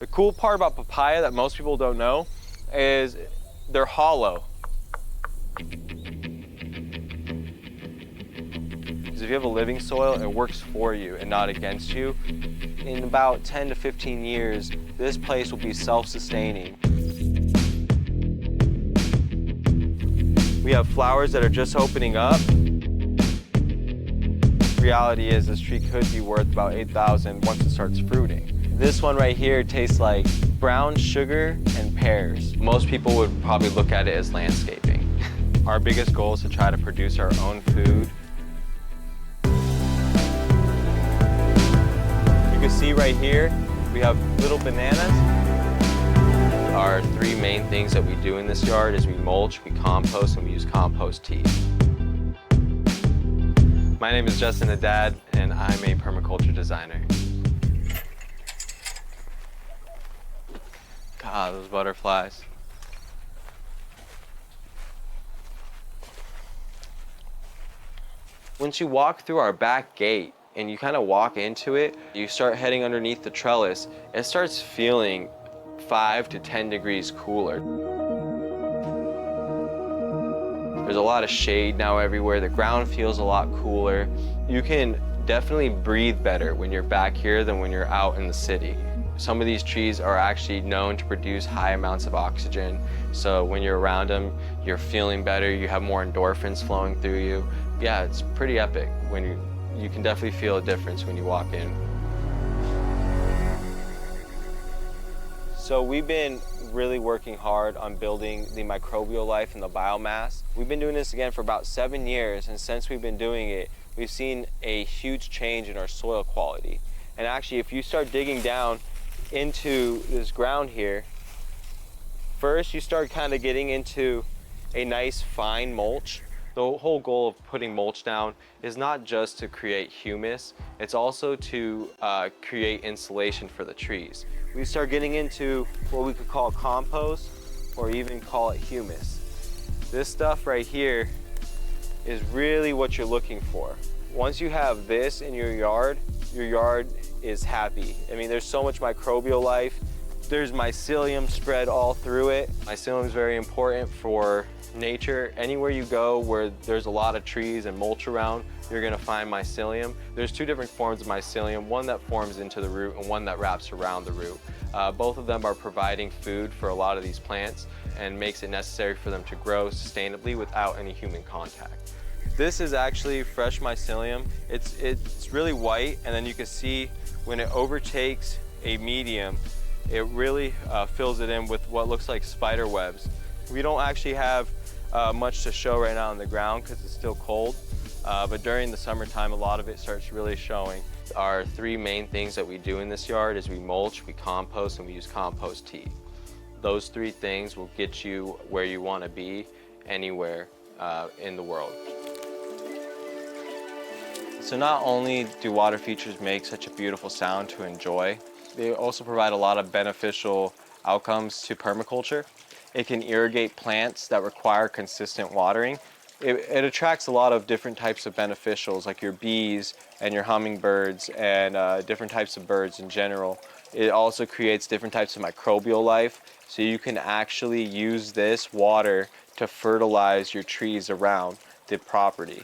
The cool part about papaya that most people don't know is they're hollow. Because if you have a living soil, it works for you and not against you. In about 10 to 15 years, this place will be self-sustaining. We have flowers that are just opening up. Reality is this tree could be worth about $8,000 once it starts fruiting. This one right here tastes like brown sugar and pears. Most people would probably look at it as landscaping. Our biggest goal is to try to produce our own food. You can see right here, we have little bananas. Our three main things that we do in this yard is we mulch, we compost, and we use compost tea. My name is Justin Haddad, and I'm a permaculture designer. God, those butterflies. Once you walk through our back gate and you kind of walk into it, you start heading underneath the trellis, it starts feeling 5 to 10 degrees cooler. There's a lot of shade now everywhere. The ground feels a lot cooler. You can definitely breathe better when you're back here than when you're out in the city. Some of these trees are actually known to produce high amounts of oxygen. So when you're around them, you're feeling better. You have more endorphins flowing through you. Yeah, it's pretty epic. When you can definitely feel a difference when you walk in. So we've been really working hard on building the microbial life and the biomass. We've been doing this again for about 7 years, and since we've been doing it, we've seen a huge change in our soil quality. And actually, if you start digging down into this ground here, first you start kind of getting into a nice fine mulch. The whole goal of putting mulch down is not just to create humus, it's also to create insulation for the trees. We start getting into what we could call compost or even call it humus. This stuff right here is really what you're looking for. Once you have this in your yard is happy. I mean, there's so much microbial life. There's mycelium spread all through it. Mycelium is very important for nature. Anywhere you go where there's a lot of trees and mulch around, you're gonna find mycelium. There's two different forms of mycelium, one that forms into the root and one that wraps around the root. Both of them are providing food for a lot of these plants and makes it necessary for them to grow sustainably without any human contact. This is actually fresh mycelium. It's really white, and then you can see when it overtakes a medium, it really fills it in with what looks like spider webs. We don't actually have much to show right now on the ground because it's still cold, but during the summertime, a lot of it starts really showing. Our three main things that we do in this yard is we mulch, we compost, and we use compost tea. Those three things will get you where you want to be anywhere in the world. So not only do water features make such a beautiful sound to enjoy, they also provide a lot of beneficial outcomes to permaculture. It can irrigate plants that require consistent watering. It attracts a lot of different types of beneficials like your bees and your hummingbirds and different types of birds in general. It also creates different types of microbial life, so you can actually use this water to fertilize your trees around the property.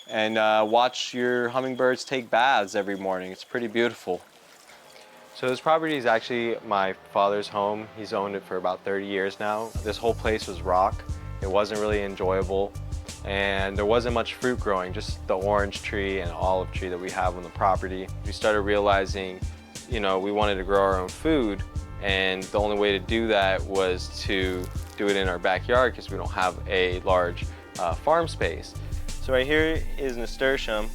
And watch your hummingbirds take baths every morning. It's pretty beautiful. So this property is actually my father's home. He's owned it for about 30 years now. This whole place was rock. It wasn't really enjoyable, and there wasn't much fruit growing, just the orange tree and olive tree that we have on the property. We started realizing, we wanted to grow our own food, and the only way to do that was to do it in our backyard because we don't have a large farm space. So right here is nasturtium.